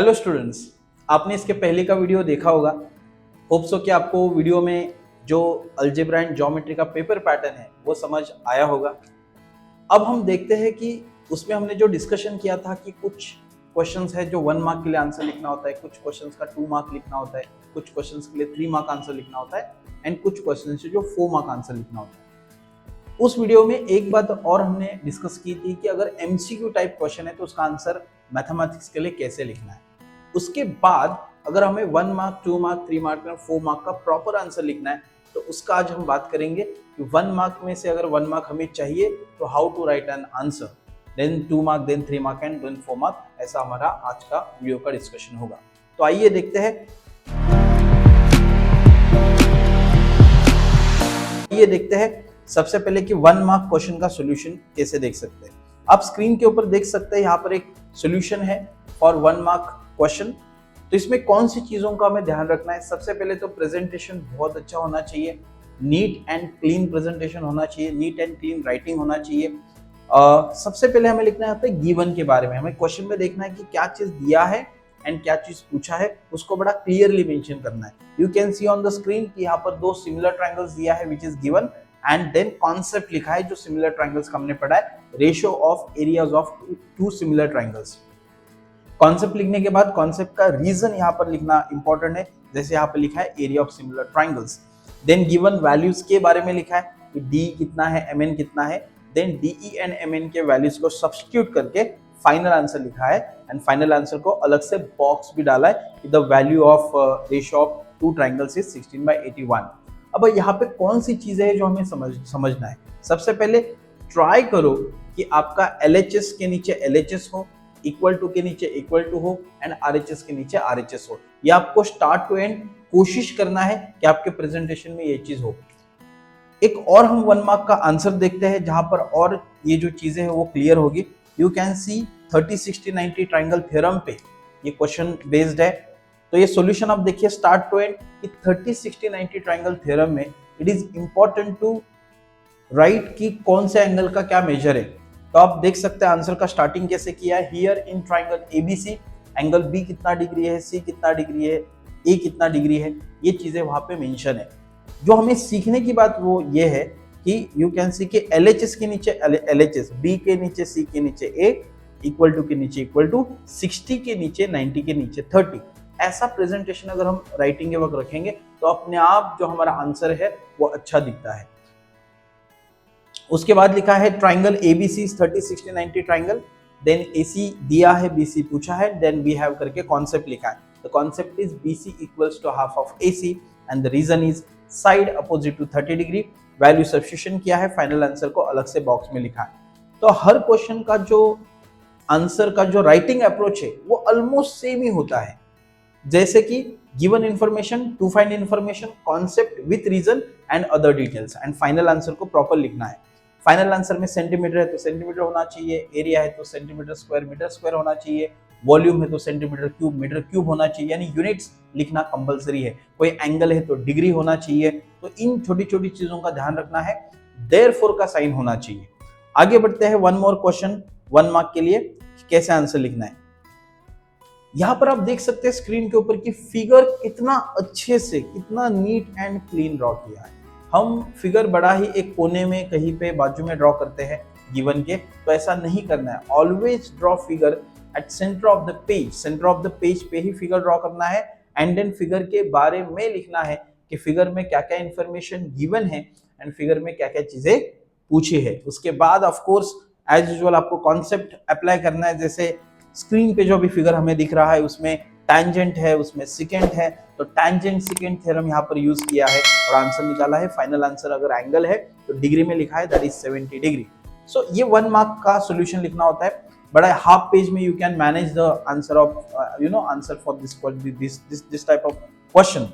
Hello students, आपने इसके पहले का वीडियो देखा होगा। होप सो कि आपको वीडियो में जो अलजेब्रा एंड ज्योमेट्री का पेपर पैटर्न है वो समझ आया होगा। अब हम देखते हैं कि उसमें हमने जो डिस्कशन किया था कि कुछ क्वेश्चंस है जो 1 मार्क के लिए आंसर लिखना होता है, कुछ क्वेश्चंस का 2 मार्क लिखना होता है, कुछ क्वेश्चंस के लिए 3 मार्क आंसर लिखना होता है एंड कुछ क्वेश्चंस है जो 4 मार्क आंसर लिखना होता है। उस वीडियो में एक बात और हमने डिस्कस की थी कि अगर एमसीक्यू टाइप क्वेश्चन है तो उसका आंसर मैथमेटिक्स के लिए कैसे लिखना है। उसके बाद अगर हमें 1 मार्क, 2 मार्क, 3 मार्क और 4 मार्क का प्रॉपर आंसर लिखना है तो उसका आज हम बात करेंगे कि 1 मार्क में से अगर 1 मार्क हमें चाहिए तो how to write an answer, then 2 mark, then 3 mark and then 4 mark. ऐसा हमारा आज का वीडियो का डिस्कशन होगा। तो आइए देखते हैं। सबसे पहले कि 1 मार्क क्वेश्चन का सॉल्यूशन कैसे देख सकते हैं। आप स्क्रीन के ऊपर देख सकते हैं, यहाँ पर एक सॉल्यूशन है फॉर 1 मार्क क्वेश्चन। तो इसमें कौन सी चीजों का हमें ध्यान रखना है। सबसे पहले तो प्रेजेंटेशन बहुत अच्छा होना चाहिए, नीट एंड क्लीन प्रेजेंटेशन होना चाहिए, नीट एंड क्लीन राइटिंग होना चाहिए। सबसे पहले हमें लिखना है गिवन के बारे में। हमें क्वेश्चन में देखना है कि क्या चीज दिया है एंड क्या चीज पूछा है, उसको बड़ा क्लियरली मेंशन करना है। You can see on the screen कि यहाँ पर 2 सिमिलर ट्रायंगल्स दिया है which is given and then concept लिखा है जो सिमिलर ट्रायंगल्स का हमने पढ़ा है, ratio of areas of 2 similar triangles. Concept लिखने के बाद कॉन्सेप्ट का रीजन यहाँ पर लिखना इंपॉर्टेंट है। जैसे यहाँ पर लिखा है area of similar triangles. Then given values के बारे में लिखा है कि डी कितना है, mn कितना है। देन डीई एंड mn के वैल्यूज को सब्स्टिट्यूट करके फाइनल आंसर लिखा है एंड फाइनल आंसर को अलग से बॉक्स भी डाला है कि the value of ratio of 2 triangles is 16/81। अब यहाँ पे कौन सी चीजें हैं जो हमें समझना है। सबसे पहले ट्राई करो कि आपका LHS के नीचे LHS हो, इक्वल टू के नीचे इक्वल टू हो एंड RHS के नीचे RHS हो। ये आपको स्टार्ट टू एंड कोशिश करना है कि आपके प्रेजेंटेशन में ये चीज हो। एक और हम 1 मार्क का आंसर देखते हैं जहां पर और ये जो चीजें हैं वो क्लियर होगी। You can C 30, 60, 90 triangle theorem पे ये क्वेश्चन बेस्ड है। तो ये सॉल्यूशन आप देखिए स्टार्ट टू एंड कि 30, 60, 90 ट्रायंगल थ्योरम में it is important to write कि कौन से एंगल का क्या मेजर है। तो आप देख सकते हैं आंसर का स्टार्टिंग कैसे किया है। Here in triangle ABC angle B कितना डिग्री है, C कितना डिग्री है, A कितना डिग्री है, ये चीजें वहां पे मेंशन है। जो हमें सीखने की बात वो ये है कि यू कैन सी के LHS के नीचे LHS, B के नीचे C के नीचे A, इक्वल टू के नीचे इक्वल टू, 60 के नीचे 90 के नीचे 30। ऐसा प्रेजेंटेशन अगर हम राइटिंग के वक्त रखेंगे तो अपने आप जो हमारा आंसर है वो अच्छा दिखता है। उसके बाद लिखा है triangle ABC 30, 60, 90 triangle, then AC दिया है, BC पूछा है, देन वी हैव करके कॉन्सेप्ट लिखा है। The concept is BC equals to half of AC and the reason is side opposite to 30 degree. Value substitution किया है, फाइनल आंसर को अलग से बॉक्स में लिखा है। तो हर क्वेश्चन का जो आंसर का जो राइटिंग अप्रोच है वो ऑलमोस्ट सेम ही होता है। जैसे कि given information to find information, concept with reason and other details and final answer को प्रॉपर लिखना है। फाइनल आंसर में सेंटीमीटर है तो सेंटीमीटर होना चाहिए, एरिया है तो सेंटीमीटर स्क्वायर मीटर स्क्वायर होना चाहिए, वॉल्यूम है तो सेंटीमीटर क्यूब मीटर क्यूब होना चाहिए, यानी यूनिट्स लिखना कंपलसरी है। कोई एंगल है तो डिग्री होना चाहिए। तो इन छोटी छोटी चीजों का ध्यान रखना है। देयरफॉर का साइन होना चाहिए। आगे बढ़ते हैं 1 मोर क्वेश्चन 1 मार्क के लिए कैसे आंसर लिखना है। यहां पर आप देख सकते हैं स्क्रीन के ऊपर कि फिगर कितना अच्छे से, कितना नीट एंड क्लीन ड्रॉ किया है। हम फिगर बड़ा ही एक कोने में कहीं पे बाजू में ड्रॉ करते हैं गिवन के, तो ऐसा नहीं करना है। Always draw figure at centre of the page, centre of the page पे ही फिगर ड्रॉ करना है एंड देन फिगर के बारे में लिखना है कि फिगर में क्या क्या इंफॉर्मेशन गिवन है एंड फिगर में क्या क्या चीजें पूछी है। उसके बाद ऑफ कोर्स एज यूजुअल आपको कॉन्सेप्ट अप्लाई करना है। जैसे स्क्रीन पे जो भी फिगर हमें दिख रहा है उसमें टैंजेंट है, उसमें सिकेंट है, तो टैंजेंट सिकेंट थ्योरम यहाँ पर यूज किया है और आंसर निकाला है। फाइनल आंसर अगर एंगल है तो डिग्री में लिखा है, दैट इज 70 डिग्री। सो ये 1 मार्क का सॉल्यूशन लिखना होता है। बड़ा हाफ पेज में you can manage the answer of answer for this type of question.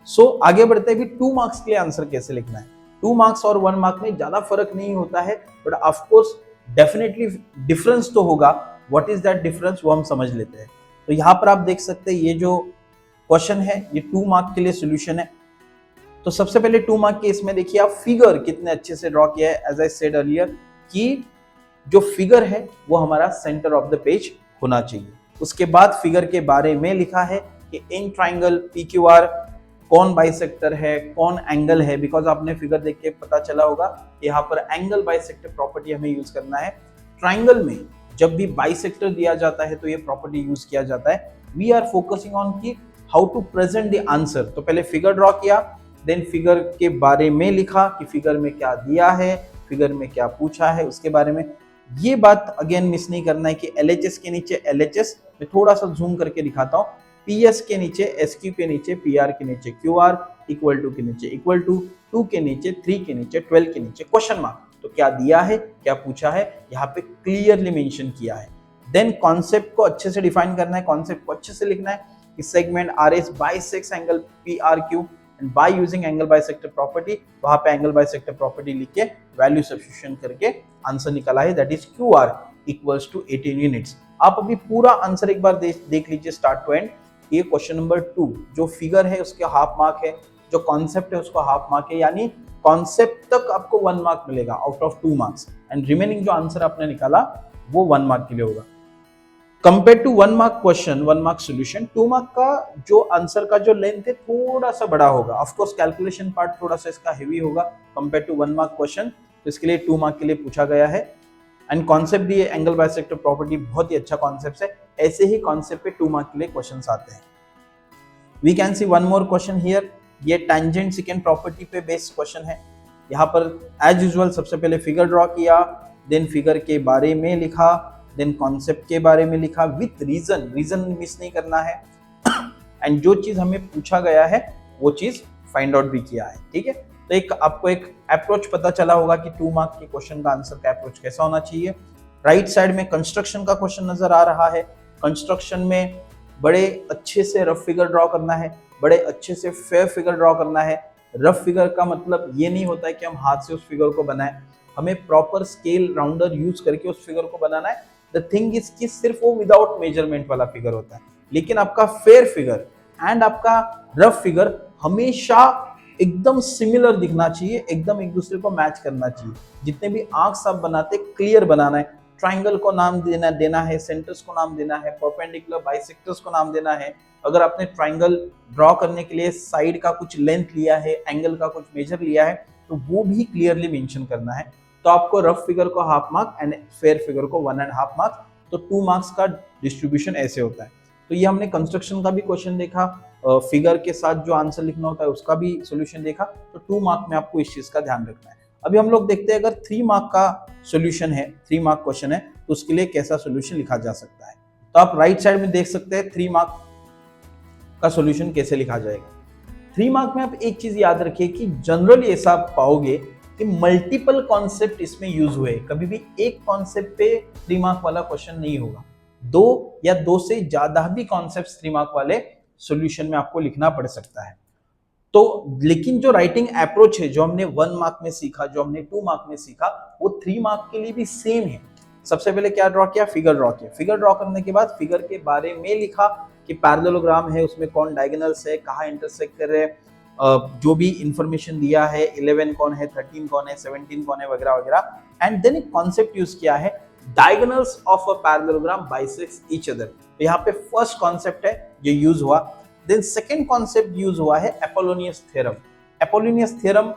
So आगे बढ़ते हैं कि 2 मार्क्स के लिए आंसर कैसे लिखना है। 2 मार्क्स और 1 मार्क में ज्यादा फर्क नहीं होता है, but of course definitely difference तो होगा। व्हाट इज दैट डिफरेंस वो हम समझ लेते हैं। तो यहाँ पर आप देख सकते हैं ये जो क्वेश्चन है ये 2 मार्क के लिए सॉल्यूशन है। तो सबसे पहले 2 मार्क के इसमें देखिए आप फिगर कितने अच्छे से ड्रॉ किया है। एज आई सेड अर्लियर कि जो फिगर है वो हमारा सेंटर ऑफ द पेज होना चाहिए। उसके बाद फिगर के बारे में लिखा है कि इन ट्राइंगल PQR कौन बाइसेक्टर है, कौन एंगल है, बिकॉज आपने फिगर देख के पता चला होगा कि यहाँ पर एंगल बाइसेक्टर प्रॉपर्टी हमें यूज करना है। ट्राइंगल में जब भी बाइसेक्टर दिया जाता है तो ये प्रॉपर्टी यूज किया जाता है। वी आर फोकसिंग ऑन की how to present the answer. तो पहले फिगर ड्रॉ किया, देन फिगर के बारे में लिखा कि फिगर में क्या दिया है, फिगर में क्या पूछा है, उसके बारे में। ये बात अगेन मिस नहीं करना है कि LHS के नीचे LHS, मैं थोड़ा सा जूम करके दिखाता हूँ, PS के नीचे SQ के नीचे PR के नीचे QR, इक्वल टू के नीचे इक्वल टू, 2 के नीचे 3 के नीचे 12 के नीचे क्वेश्चन मार्क। तो क्या दिया है, क्या पूछा है, यहाँ पे क्लियरली मेंशन किया है। देन कॉन्सेप्ट को अच्छे से डिफाइन करना है, कॉन्सेप्ट को अच्छे से लिखना है कि segment RS bisects angle PRQ and by using angle bisector property. वहां पे एंगल बाइसेक्टर प्रॉपर्टी लिख के वैल्यू सब्स्टिट्यूशन करके आंसर निकला है, that is QR equals to 18 units. आप अभी पूरा आंसर एक बार देख लीजिए स्टार्ट टू एंड। ये क्वेश्चन नंबर 2 जो फिगर है उसके हाफ मार्क है, जो कॉन्सेप्ट है उसको हाफ मार्क है, यानी कॉन्सेप्ट तक आपको 1 मार्क मिलेगा out of 2 marks, and remaining जो आंसर आपने निकाला वो 1 मार्क के लिए होगा। Compare to 1 mark question, 1 mark solution, 2 mark का जो आंसर का जो लेंथ है थोड़ा सा बड़ा होगा। ऑफ कोर्स कैलकुलेशन पार्ट थोड़ा सा इसका हेवी होगा कंपेयर टू 1 मार्क क्वेश्चन, तो इसके लिए 2 मार्क के लिए पूछा गया है। एंड कॉन्सेप्ट भी एंगल बाइसेक्टर प्रॉपर्टी बहुत ही अच्छा कॉन्सेप्ट है। ऐसे ही कॉन्सेप्ट पे 2 मार्क के लिए क्वेश्चंस आते हैं। We can see one more question here. ये टेंजेंट सेकेंड प्रॉपर्टी पे बेस्ड क्वेश्चन है। यहाँ पर एज यूजुअल सबसे पहले फिगर ड्रॉ किया, देन फिगर के बारे में लिखा, देन कॉन्सेप्ट के बारे में लिखा विथ रीजन, रीजन मिस नहीं करना है, एंड जो चीज हमें पूछा गया है वो चीज फाइंड आउट भी किया है। ठीक है, तो एक आपको एक अप्रोच पता चला होगा कि 2 मार्क के क्वेश्चन का आंसर का अप्रोच कैसा होना चाहिए। राइट साइड में कंस्ट्रक्शन का क्वेश्चन नजर आ रहा है। कंस्ट्रक्शन में बड़े अच्छे से रफ फिगर ड्रॉ करना है, बड़े अच्छे से फेयर फिगर ड्रॉ करना है। रफ फिगर का मतलब ये नहीं होता है कि हम हाथ से उस फिगर को बनाएं, हमें प्रॉपर स्केल राउंडर यूज करके उस फिगर को बनाना है। द थिंग इज कि सिर्फ वो विदाउट मेजरमेंट वाला फिगर होता है, लेकिन आपका फेयर फिगर एंड आपका रफ फिगर हमेशा एकदम सिमिलर दिखना चाहिए, एकदम एक दूसरे को मैच करना चाहिए। जितने भी आर्क्स आप बनाते क्लियर बनाना है, ट्राइंगल को नाम देना है, सेंटर्स को नाम देना है, परपेंडिकुलर बाइसेक्टर्स को नाम देना है। अगर आपने ट्राइंगल ड्रॉ करने के लिए साइड का कुछ लेंथ लिया है, एंगल का कुछ मेजर लिया है, तो वो भी क्लियरली मेंशन करना है। तो आपको रफ फिगर को half mark and fair figure को 1.5 मार्क्स, तो 2 मार्क्स का डिस्ट्रीब्यूशन ऐसे होता है। तो ये हमने कंस्ट्रक्शन का भी क्वेश्चन देखा, फिगर के साथ जो आंसर लिखना होता है उसका भी सोल्यूशन देखा। तो 2 मार्क में आपको इस चीज का ध्यान रखना है। अभी हम लोग देखते हैं अगर 3 मार्क का सोल्यूशन है, 3 मार्क क्वेश्चन है, तो उसके लिए कैसा सोल्यूशन लिखा जा सकता है। तो आप राइट साइड में देख सकते हैं 3 मार्क का सोल्यूशन कैसे लिखा जाएगा। 3 मार्क में आप एक चीज याद रखिए कि जनरली ऐसा आप पाओगे कि मल्टीपल कॉन्सेप्ट इसमें यूज हुए, कभी भी एक कॉन्सेप्ट पे 3 मार्क वाला क्वेश्चन नहीं होगा। 2 या 2 से ज्यादा भी कॉन्सेप्ट 3 मार्क वाले सॉल्यूशन में आपको लिखना पड़ सकता है। तो लेकिन जो राइटिंग अप्रोच है, जो हमने 1 मार्क में सीखा, जो हमने 2 मार्क में सीखा, वो 3 मार्क के लिए भी सेम है। सबसे पहले क्या ड्रॉ किया, फिगर ड्रॉ किया। फिगर ड्रॉ करने के बाद फिगर के बारे में लिखा कि पैरेललोग्राम है, उसमें कौन डायगोनल्स है, कहाँ इंटरसेक्ट कर रहे हैं, जो भी इंफॉर्मेशन दिया है, 11 कौन है, 13 कौन है, 17 कौन है, वगैरह वगैरह। एंड देन एक कॉन्सेप्ट यूज किया है, diagonals of a parallelogram bisects each other. तो यहाँ पे फर्स्ट कॉन्सेप्ट है ये यूज हुआ। देन सेकेंड कॉन्सेप्ट यूज हुआ है अपोलोनियस थ्योरम। अपोलोनियस थ्योरम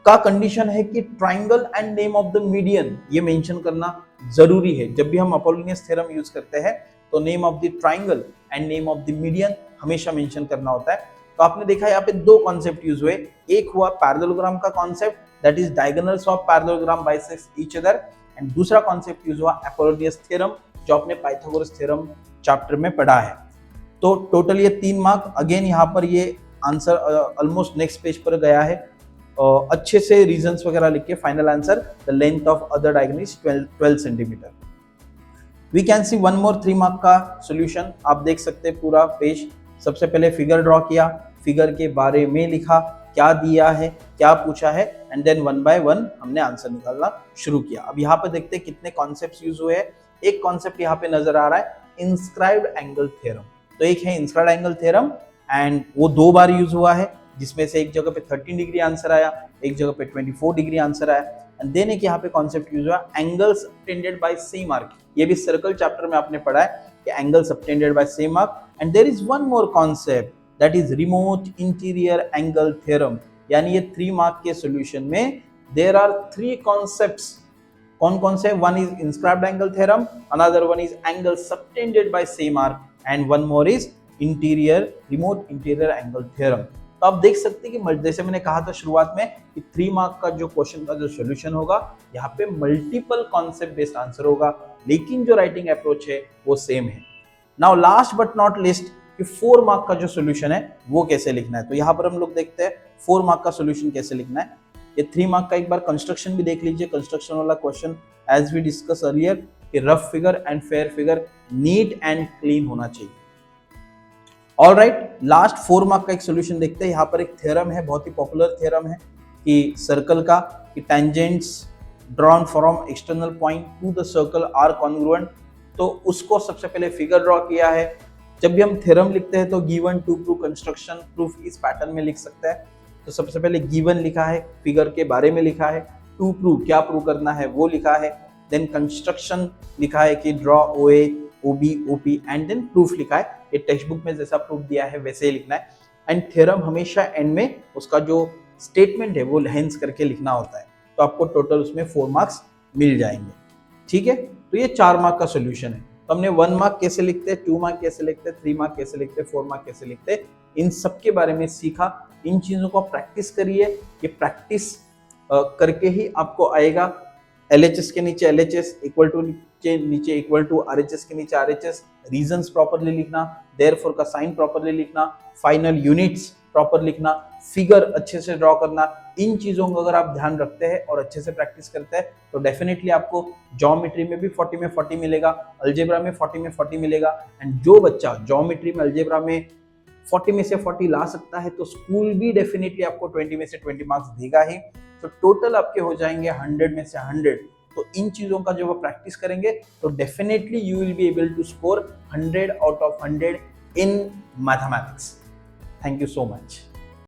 का कंडीशन है कि triangle and name of the median ये मेंशन करना जरूरी है। जब भी हम अपोलोनियस थ्योरम यूज करते हैं तो name of the triangle and name of the median हमेशा मेंशन करना होता है। तो आपने देखा यहाँ पे 2 कॉन्सेप्ट यूज हुए, एक हुआ पैरेललोग्राम का concept, that is diagonals of parallelogram bisects each other, and दूसरा कॉन्सेप्ट यूज हुआ अपोलोनियस थ्योरम, जो आपने पाइथागोरस थ्योरम चैप्टर में पढ़ा है। तो टोटल ये 3 मार्क। अगेन यहाँ पर ये आंसर ऑलमोस्ट नेक्स्ट पेज पर गया है। अच्छे से रीजंस वगैरह लिख के final answer, the length of other diagonal is 12 centimetre. We can see one more 3 mark का सॉल्यूशन। आप देख सकते हैं पूरा पेज। सबसे पहले फिगर ड्रॉ किया, फिगर के बारे में लिखा, क्या दिया है, क्या पूछा है, एंड देन 1 बाय 1 हमने आंसर निकालना शुरू किया। अब यहाँ पे देखते हैं कितने कॉन्सेप्ट्स यूज हुए हैं। एक कॉन्सेप्ट यहाँ पे नजर आ रहा है, इंस्क्राइब्ड एंगल थ्योरम। तो एक है इंस्क्राइब्ड एंगल थ्योरम, एंड वो 2 बार यूज हुआ है, जिसमें से एक जगह पे 13 डिग्री आंसर आया, एक जगह पे 24 डिग्री आंसर आया। एंड देन एक यहाँ पे कॉन्सेप्ट यूज हुआ, angles tended by same arc. ये भी सर्कल चैप्टर में आपने पढ़ा है angle subtended by same arc. And there is one more concept that is remote interior angle theorem, यानी ये 3 मार्क के सॉल्यूशन में देयर आर 3 कॉन्सेप्ट्स। कौन कौन से? One is inscribed angle theorem, another one is angle subtended by same arc, and one more is interior remote interior angle theorem. तो आप देख सकते हैं कि जैसे मैंने कहा था शुरुआत में कि 3 मार्क का जो क्वेश्चन का जो सॉल्यूशन होगा, यहाँ पे मल्टीपल कॉन्सेप्ट बेस्ड आंसर होगा, लेकिन जो राइटिंग अप्रोच है वो सेम है। Now last but not list कि 4 मार्क का जो सॉल्यूशन है वो कैसे लिखना है। तो यहाँ पर हम लोग देखते हैं 4 मार्क का सॉल्यूशन कैसे लिखना है। ये 3 मार्क का एक बार कंस्ट्रक्शन भी देख लीजिए। कंस्ट्रक्शन वाला question as we discuss earlier कि rough figure and fair figure neat and clean होना चाहिए। ऑलराइट, लास्ट 4 मार्क का एक सॉल्यूशन देखते हैं। यहाँ पर एक थ्योरम है, बहुत ही पॉपुलर थ्योरम है कि सर्कल का कि tangents drawn from external point to the circle are congruent. तो उसको सबसे पहले फिगर ड्रॉ किया है। जब भी हम थ्योरम लिखते हैं तो given to prove construction proof इस पैटर्न में लिख सकते हैं। तो सबसे पहले गिवन लिखा है, फिगर के बारे में लिखा है, टू प्रूव क्या प्रूव करना है वो लिखा है, देन कंस्ट्रक्शन लिखा है कि ड्रॉ ओए ओबी ओपी, एंड देन प्रूफ लिखा है। ये टेक्स्ट बुक में जैसा प्रूफ दिया है वैसे ही लिखना है। एंड थ्योरम हमेशा एंड में उसका जो स्टेटमेंट है वो हेंस करके लिखना होता है। तो आपको टोटल उसमें 4 मार्क्स मिल जाएंगे। ठीक है, तो ये 4 मार्क का सॉल्यूशन है। तो हमने 1 मार्क कैसे लिखते हैं, 2 मार्क कैसे लिखते हैं, 3 मार्क कैसे लिखते हैं, 4 मार्क कैसे लिखते हैं, इन सब के बारे में सीखा। इन चीजों को प्रैक्टिस करिए। ये प्रैक्टिस करके ही आपको आएगा। LHS के नीचे LHS इक्वल टू नीचे इक्वल टू RHS के नीचे RHS, रीजंस प्रॉपर्ली लिखना, देयरफॉर का साइन प्रॉपर्ली लिखना, फाइनल यूनिट्स प्रॉपर लिखना, फिगर अच्छे से ड्रॉ करना। इन चीजों को अगर आप ध्यान रखते हैं और अच्छे से प्रैक्टिस करते हैं तो डेफिनेटली आपको ज्योमेट्री में भी 40 में 40 मिलेगा, अलजेब्रा में 40 में 40 मिलेगा। एंड जो बच्चा ज्योमेट्री में अलजेब्रा में 40 में से 40 ला सकता है तो स्कूल भी डेफिनेटली आपको 20 में से 20 मार्क्स देगा ही। तो टोटल आपके हो जाएंगे 100 में से 100। तो इन चीजों का जब आप प्रैक्टिस करेंगे तो definitely you will be able to score 100 out of 100 in mathematics. Thank you so much.